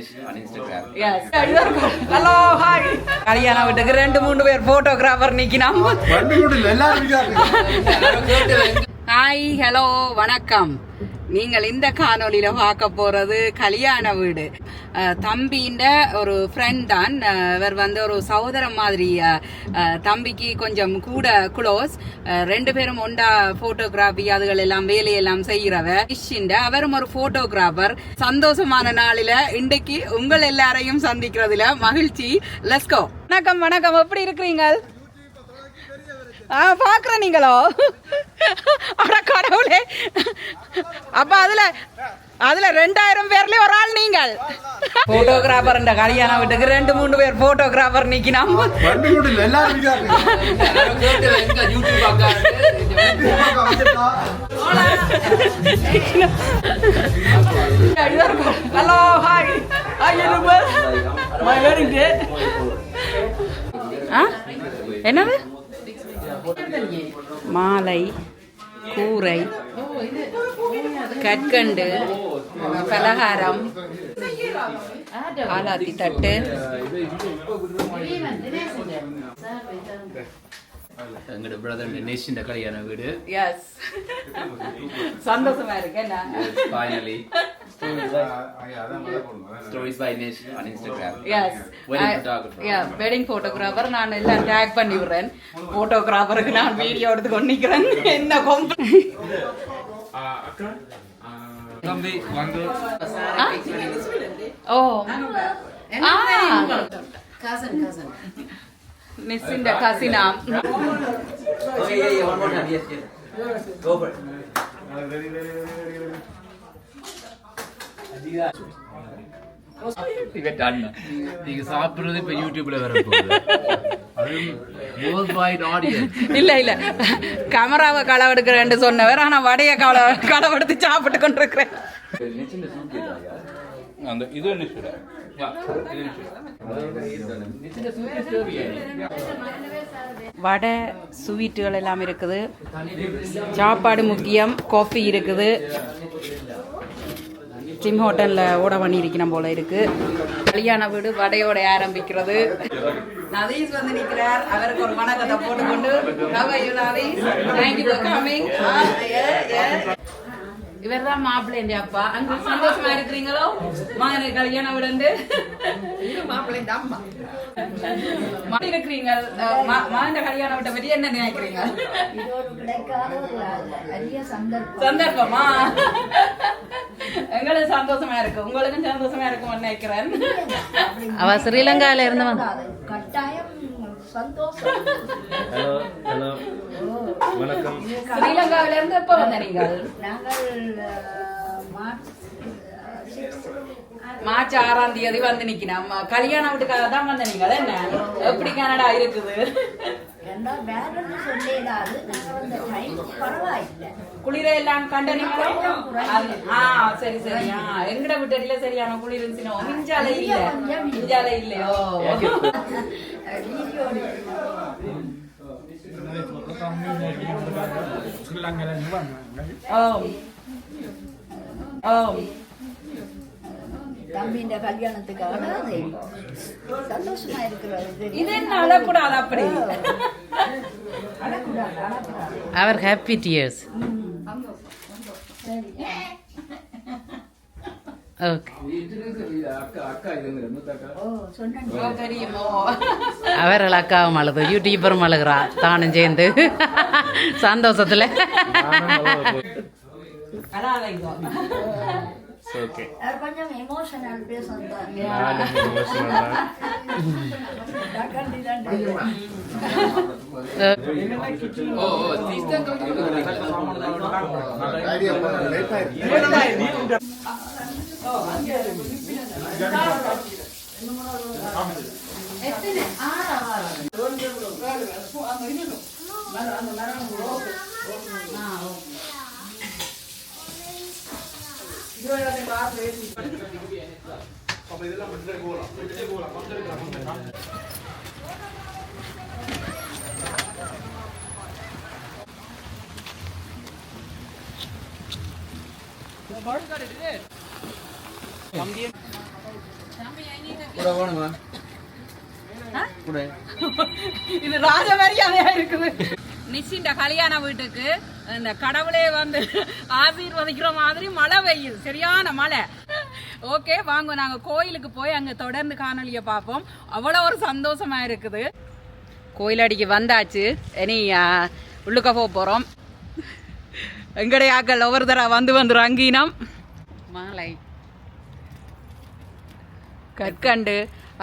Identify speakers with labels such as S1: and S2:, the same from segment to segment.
S1: Vinesh on Instagram.
S2: Yes. Hello, hi. கல்யாண வீட்டுக்கு 2-3 பேர் போட்டோகிராஃபர் நிக்கினாம். ஹாய், ஹலோ, வணக்கம். நீங்கள் இந்த காணொலியில பார்க்க போறது கல்யாண வீடு. தம்பின்ற ஒரு ஃப்ரெண்ட் தான். இவர் வந்து ஒரு சகோதரம் மாதிரி. தம்பிக்கு கொஞ்சம் கூட க்ளோஸ். 2 பேரும் ஒண்டா போட்டோகிராஃபி அதுகள் எல்லாம் வேலையெல்லாம் செய்கிறவர். அவரும் ஒரு போட்டோகிராஃபர். சந்தோஷமான நாளில இன்றைக்கு உங்கள் எல்லாரையும் சந்திக்கிறதுல மகிழ்ச்சி. Let's go. வணக்கம் வணக்கம், எப்படி இருக்கிறீங்க? பாக்குறேன் நீங்களோ? அட கடவுளே, அப்ப அதுல 2000 பேர்ல ஒரு ஆள் நீங்கள். போட்டோகிராஃபர் கல்யாண வீட்டுக்கு 2-3 பேர் போட்டோகிராஃபர் நிக்கினாம். Hello, hi. என்னது? மாலை, கூரை, கற்கண்டு, பலகாரம், ஆலாத்தி தட்டு.
S1: எங்களோட பிரதர் நிஷின் கல்யாண வீடு.
S2: எஸ், சந்தோஷமா இருக்கு.
S1: Finally. Stories by Nish on Instagram.
S2: Yes.
S1: Wedding photographer.
S2: Yeah, wedding photographer. நான் எல்லாம் டேக் பண்ணி விடுறேன். போட்டோகிராஃபருக்கு நான் வீடியோ எடுத்து கொண்டிக்கிறேன். என்ன
S3: அக்கா தம்பி வந்து
S2: ஓ cousin நிசிந்த கசினா.
S1: Okay, yeah, one more time. Yes. Go for it. நீங்க சாப்பிடுறது இப்ப யூடியூப்ல வர போகுது.
S2: இல்ல கேமராவை களவெடுக்கிறேன்னு சொன்னவர், ஆனா வடைய களவெடுத்து சாப்பிட்டு கொண்டிருக்கிறேன்.
S3: அந்த இது
S2: வடை, ஸ்வீட்டுகள் எல்லாம் இருக்குது. சாப்பாடு முக்கியம். காஃபி இருக்குது. ஜிம் ஹோட்டல்ல ஓட பண்ணி இருக்கணும் போல இருக்கு. கல்யாண வீடு வடையோட ஆரம்பிக்கிறது. நதீஸ் வந்து நிக்கிறார். அவருக்கு ஒரு வணக்கத்தை போட்டுக்கொண்டு இவர் தான் மாப்பிள்ளை அப்பா. அங்க சந்தோஷமா இருக்கிறீங்களோ? மகனை கல்யாண வீடு மாப்பிள்ளை அம்மா இருக்கிறீங்க. மகன் கல்யாண வீட்டை பற்றி என்ன நினைக்கிறீங்க? சந்தர்ப்பமா? எங்களுக்கு சந்தோஷமா இருக்கு, உங்களுக்கும் சந்தோஷமா இருக்கும்னு நினைக்கிறேன். அவ ஸ்ரீலங்கால இருந்து கட்டாயம் சந்தோஷம்.
S3: ஹலோ வணக்கம்.
S2: ஸ்ரீலங்காவில இருந்து எப்ப வந்தீங்க? நாங்கள் மார்ச் 6ஆம் தேதி வந்து நிக்கணும். கல்யாண வீட்டுக்காக தான் வந்து நீங்க. என்ன எப்படி கனடா இருக்குது? குளிர எல்லாம் கண்டனீங்களோ? சரி சரி. எங்கட வீட்டுல சரியான குளிர் இருந்துச்சு. மிஞ்சாலை இல்லையோ?
S4: தம்பியின் கல்யாணத்துக்காக சந்தோஷமா இருக்கிறது.
S2: இது என்ன அழக்கூடாது அப்படி? அவர் ஹாப்பி டியர்ஸ். அவர்கள் அக்காவும் அழுது, யூடியூபரும் அழுகிறா தானும் சேர்ந்து சந்தோஷத்துல.
S4: கொஞ்சம் எமோஷனல்
S1: கூட வேணுமா கூட
S2: இது ராஜ மரியாதையா இருக்குது. நிச்சிண்ட கல்யாண வீட்டுக்கு இந்த கடவுளே வந்து ஆசீர்வதிக்கிற மாதிரி மழை பெய்யுது, சரியான மழை. ஓகே, வாங்க நாங்க கோயிலுக்கு போய் அங்க தொடர்ந்து காணொலியை பார்ப்போம். அவ்வளோ ஒரு சந்தோஷமா இருக்குது. கோயிலடிக்கு வந்தாச்சு, இனி உள்ளுக்க போறோம். எங்கடைய ஆக்கள் ஒவ்வொரு தடவை வந்துடும் அங்கீனம். மாலை கற்கண்டு,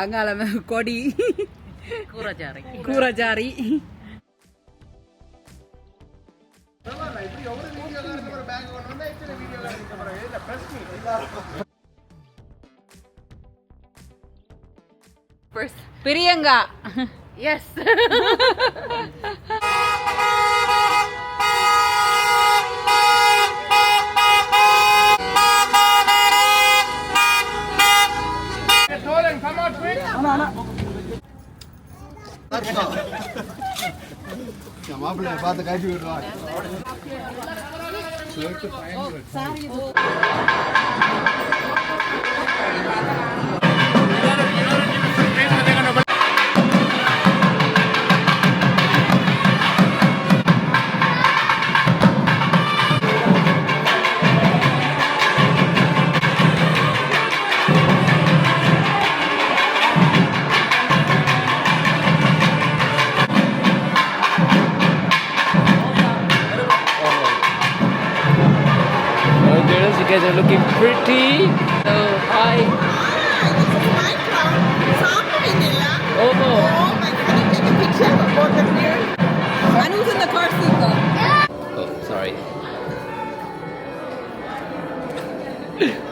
S2: அங்கால கொடி, கூரச்சாரி. பிரியங்கா, எஸ்.
S5: மாப்பிள்ளை பார்த்து காட்டி விடுவாங்க.
S3: You guys are looking pretty. So, hi. Oh, no.
S2: Manu's in the car seat though.
S3: Oh, sorry.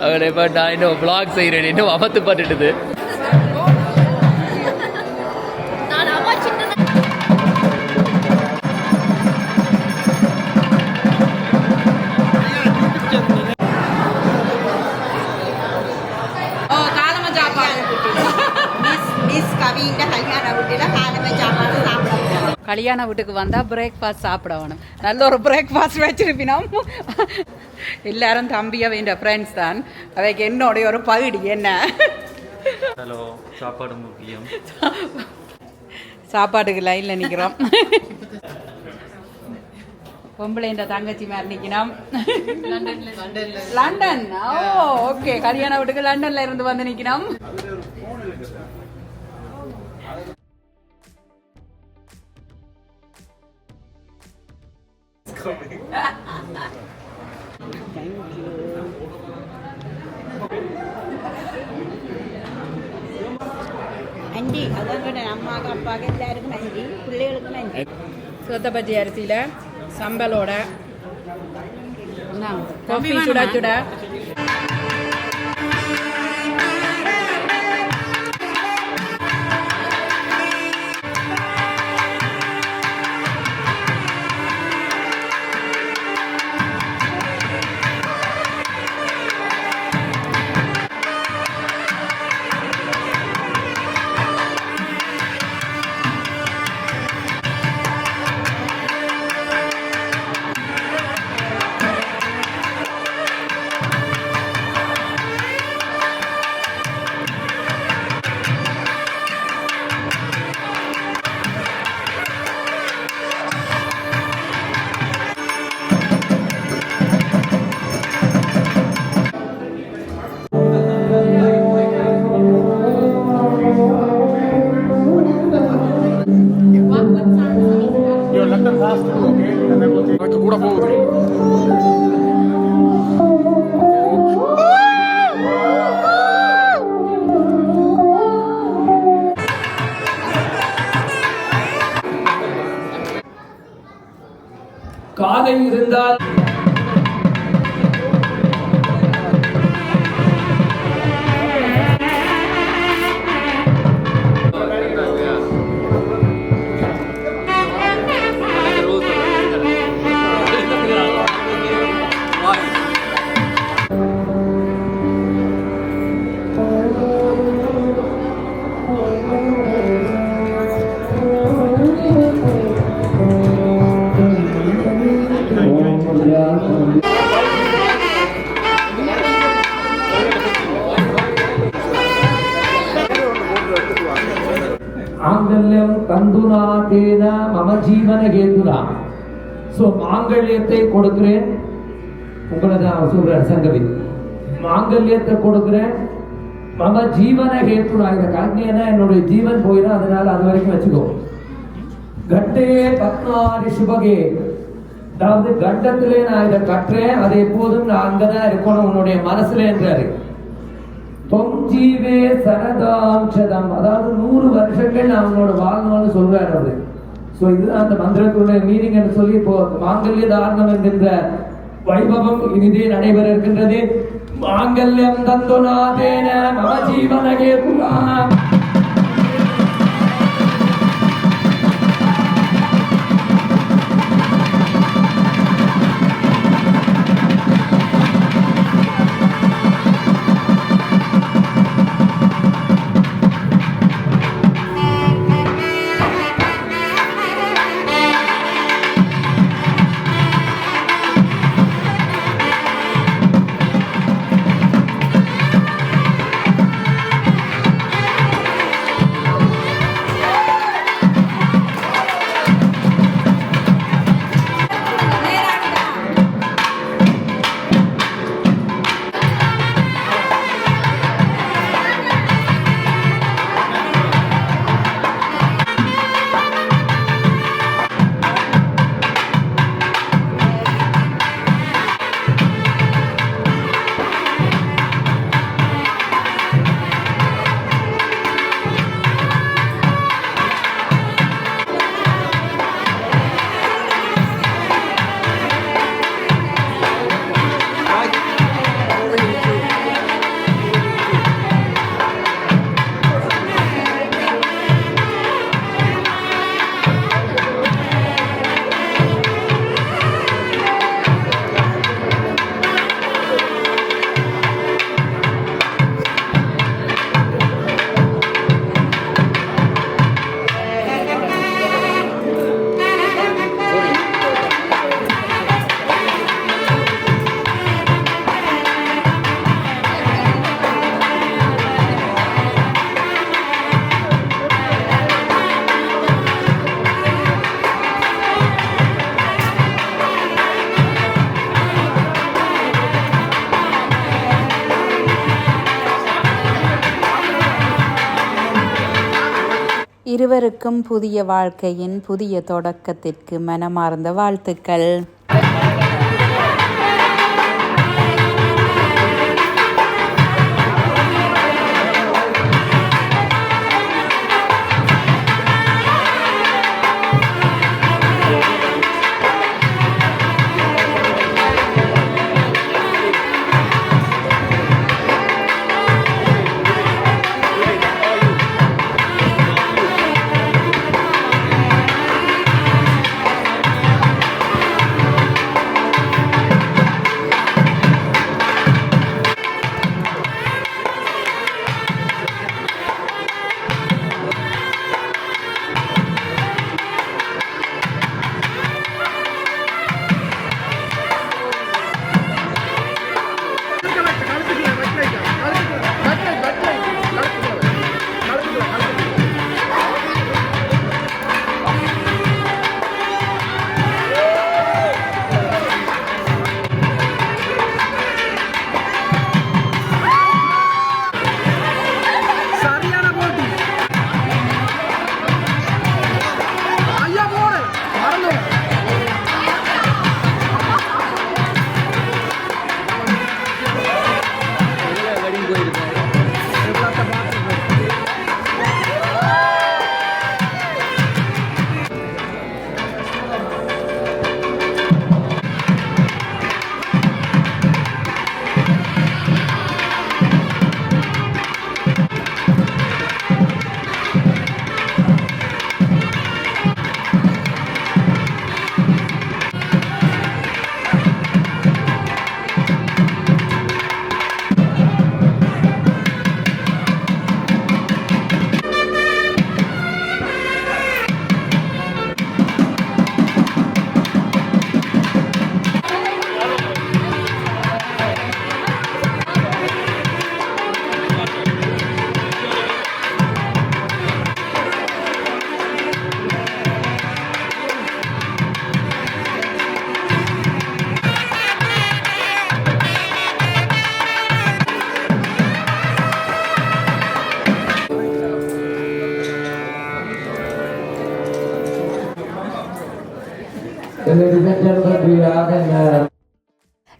S3: அவனை இப்போ நான் இன்னும் vlog செய்கிறேன், இன்னும் அமர்த்து பட்டுடுது.
S2: கல்யாண வீட்டுக்கு வந்தா பிரேக்ஃபாஸ்ட் சாப்பிட வேணும். நல்ல ஒரு பிரேக்ஃபாஸ்ட் வச்சிருப்பினோம். எல்லாரும் தம்பியா வேண்ட ஃப்ரெண்ட்ஸ் தான். அவைக்கு என்னோடைய ஒரு பகுதி என்ன.
S3: ஹலோ, சாப்பாடு முக்கியம்.
S2: சாப்பாட்டுக்கு லைன்ல நிக்கிறோம். பொம்பளை இந்த தங்கச்சி மாதிரி நிக்கணும். லண்டன். ஓ, ஓகே. கல்யாண வீட்டுக்கு லண்டன்ல இருந்து வந்து நிக்கணும்.
S4: நன்றி. அதோட அம்மாவுக்கு அப்பாவுக்கு எல்லாருக்கும் நன்றி, பிள்ளைகளுக்கும் நன்றி.
S2: சொத்தப்பச்சி அரிசியில சம்பலோட காஃபி சுட சுட.
S5: கூட போகுது.
S1: காதை இருந்தால்
S6: தேன மம ஜீவன கேதுனா. ஸோ மாங்கல்யத்தை கொடுக்கிறேன், உங்களை தான் சொல்றேன் சங்கவி, மாங்கல்யத்தை கொடுக்கிறேன், மம ஜீவன கேதுனா. இதை காட்டினேன்னா என்னுடைய ஜீவன் போயிடும், அதனால அது வரைக்கும் வச்சுக்கோ. கட்டே பத்மாரி சுபகே, அதாவது கட்டத்திலே நான் இதை கட்டுறேன், அது எப்போதும் நான் அங்கதான் இருக்கணும் உன்னுடைய மனசுல என்றாரு. தொஞ்சீவே சரதாம் சதம், அதாவது 100 வருஷங்கள் நான் அவனோட வாழ்நாள்னு சொல்றாரு அவரு. சோ இதுதான் அந்த மந்திரத்தினுடைய மீனிங் என்று சொல்லி இப்போ மாங்கல்ய தாரணம் என்கின்ற வைபவம் இனிதே நடைபெற இருக்கின்றது. மாங்கல்யம் தந்துநாதேன மம ஜீவனகே புராணம்.
S2: இருவருக்கும் புதிய வாழ்க்கையின் புதிய தொடக்கத்திற்கு மனமார்ந்த வாழ்த்துக்கள்.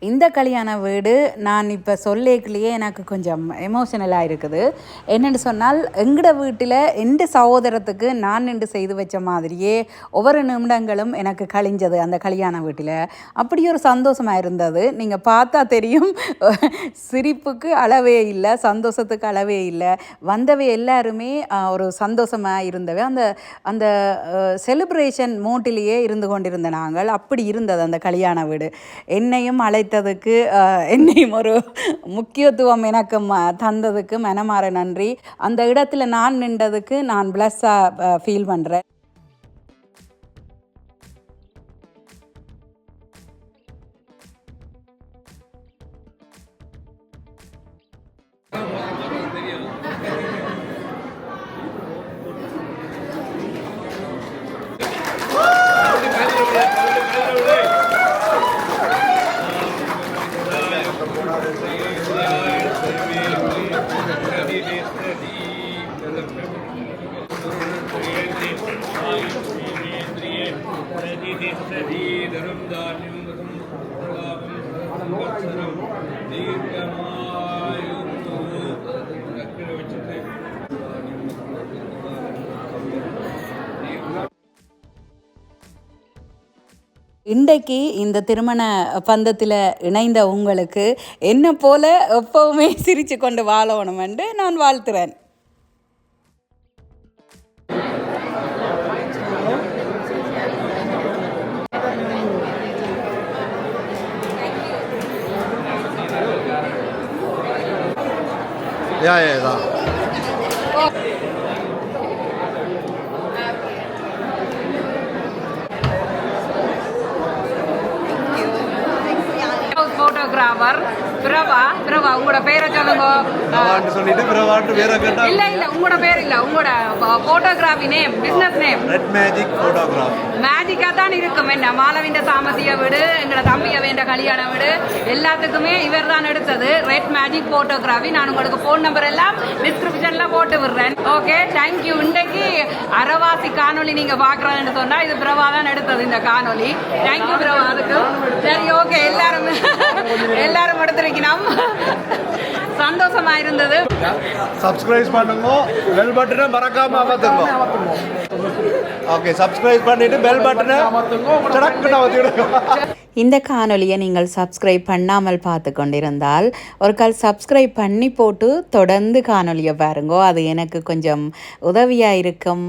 S2: இந்த கல்யாண வீடு நான் இப்போ சொல்லிக்கலையே எனக்கு கொஞ்சம் எமோஷனலாக இருக்குது. என்னென்னு சொன்னால் எங்கட வீட்டில் எந்த சகோதரத்துக்கு நான் நின்று செய்து வச்ச மாதிரியே ஒவ்வொரு நிமிடங்களும் எனக்கு கழிஞ்சது அந்த கல்யாண வீட்டில். அப்படி ஒரு சந்தோஷமாக இருந்தது. நீங்கள் பார்த்தா தெரியும், சிரிப்புக்கு அளவே இல்லை, சந்தோஷத்துக்கு அளவே இல்லை. வந்தவை எல்லாருமே ஒரு சந்தோஷமாக இருந்தவை. அந்த அந்த செலிப்ரேஷன் மூட்டிலேயே இருந்து கொண்டிருந்த நாங்கள். அப்படி இருந்தது அந்த கல்யாண வீடு. என்னையும் அழைத்ததுக்கு, என்னையும் ஒரு முக்கியத்துவம் எனக்கு தந்ததுக்கு மனமாற நன்றி. அந்த இடத்துல நான் நின்றதுக்கு நான் பிளஸ்ஸாக ஃபீல் பண்ணுறேன். இன்றைக்கு இந்த திருமண பந்தத்தில் இணைந்த உங்களுக்கு என்ன போல எப்பவுமே சிரித்து கொண்டு வாழணும் என்று நான் வாழ்த்துறேன்.
S5: Yeah.
S2: ஃபோட்டோகிராஃபர் பிரபா உங்களோட பேரை சொல்லுங்க. இல்ல உங்களோட பேர் இல்ல, உங்களோட photography name, business name.
S5: Red magic photography.
S2: மேஜிக்கா தான் இருக்கும். என்ன மாலவிண்ட சாமசிய வீடு, எங்களோட தம்பிய வேண்ட கல்யாண வீடு, எல்லாத்துக்குமே இவர் தான் எடுத்தது. Red magic photography. நான் உங்களுக்கு போன் நம்பர் எல்லாம் டிஸ்கிரிப்ஷன்ல போட்டு விடுறேன். Okay, thank you. இன்றைக்கு அரவாசி காணொலி நீங்க பாக்குறதுன்னு சொன்னா இது பிரபா தான் எடுத்தது இந்த காணொலி. தேங்க்யூ பிரபா. அதுக்கு சரி, ஓகே, எல்லாரும் எடுத்திருக்கணும். சந்தோஷமா இருந்தது.
S5: சப்ஸ்கிரைப் பண்ணுங்க, பெல் பட்டனை மறக்காம அமர்த்துங்க. ஓகே, சப்ஸ்கிரைப் பண்ணிட்டு பெல் பட்டனை டடக்குன்னு அமர்த்திடுங்க.
S2: இந்த காணொலியை நீங்கள் சப்ஸ்கிரைப் பண்ணாமல் பார்த்து கொண்டிருந்தால் ஒரு கால் சப்ஸ்கிரைப் பண்ணி போட்டு தொடர்ந்து காணொலியை பாருங்கோ. அது எனக்கு கொஞ்சம் உதவியாக இருக்கும்.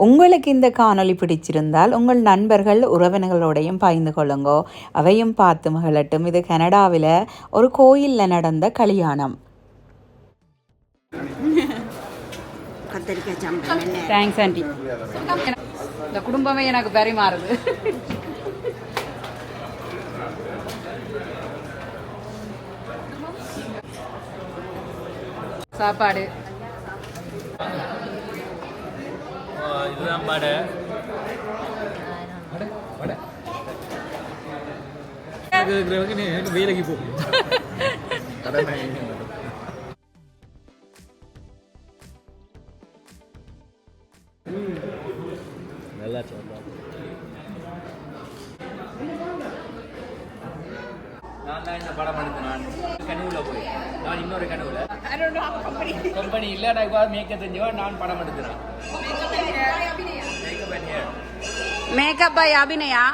S2: உங்களுக்கு இந்த காணொலி பிடிச்சிருந்தால் உங்கள் நண்பர்கள் உறவினர்களோடையும் பகிர்ந்து கொள்ளுங்கோ. அவையும் பார்த்து மகிழட்டும். இது கனடாவில் ஒரு கோயிலில் நடந்த கல்யாணம். Thanks aunty. இந்த குடும்பமே எனக்கு பரிமாறுது. சாப்பாடு
S3: இதுதான் பாடு. வேலைக்கு போ. நல்லா சொல்லலாம். நான் தான் இந்த படம் எடுத்தேன். நான் கனவுல போய் நான் இன்னொரு கனவுல கம்பெனி இல்ல மேக்க தெரிஞ்சவா நான் படம் எடுக்கிறேன்.
S2: Makeup by Abhinaya.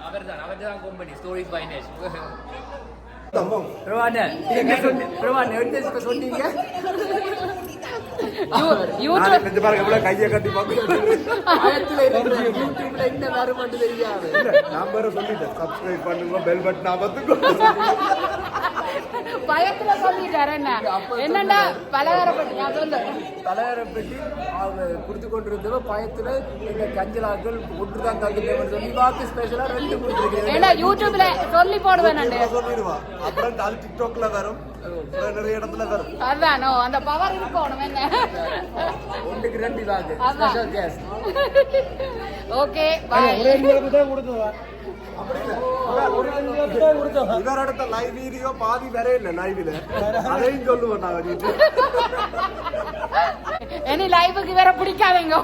S3: அவர்தான் கம்பெனி ஸ்டோரிஸ் பை நேஷ். சொன்னீங்க
S5: கையை கட்டி சப்ஸ்கிரைப் பண்ணுங்க, பெல் பட்டன் அமர்த்துங்க.
S2: பயத்துல சொல்லிட்டாரு. என்னன்னா பலகாரப்பட்டி
S3: பலகாரப்பட்டி குடுத்து கொண்டிருந்தவ பயத்துல எங்க கஞ்சலாக்கள் ஒன்றுதான் தந்துட்டேன் சொல்லி வாக்கு ஸ்பெஷலா 2 கொடுத்துருக்கேன்.
S2: யூடியூப்ல சொல்லி போடுவேன்.
S5: சொல்லிடுவா. அப்புறம் டிக்டாக்ல வரும், நிறைய இடத்துல வரும்.
S2: அதானோ அந்த பவர் இருக்கணும். என்ன
S3: ஒன்றுக்கு 2 வாக்கு ஸ்பெஷல் கெஸ்ட்.
S2: Okay, by.
S5: ஒரே தான் கொடுத்துவா. அப்படி இல்ல, ஒரு இவர் அடுத்த லைவ் வீடியோ பாதி வர இல்லை லைவ்ல அதையும் சொல்லுவோம் நாங்க
S2: இனி லைவுக்கு வேற பிடிக்காதீங்க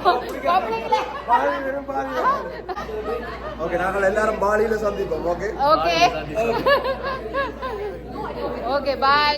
S5: ஓகே நாங்கள் எல்லாரும் பாலியில சந்திப்போம் ஓகே
S2: ஓகே ஓகே பாய்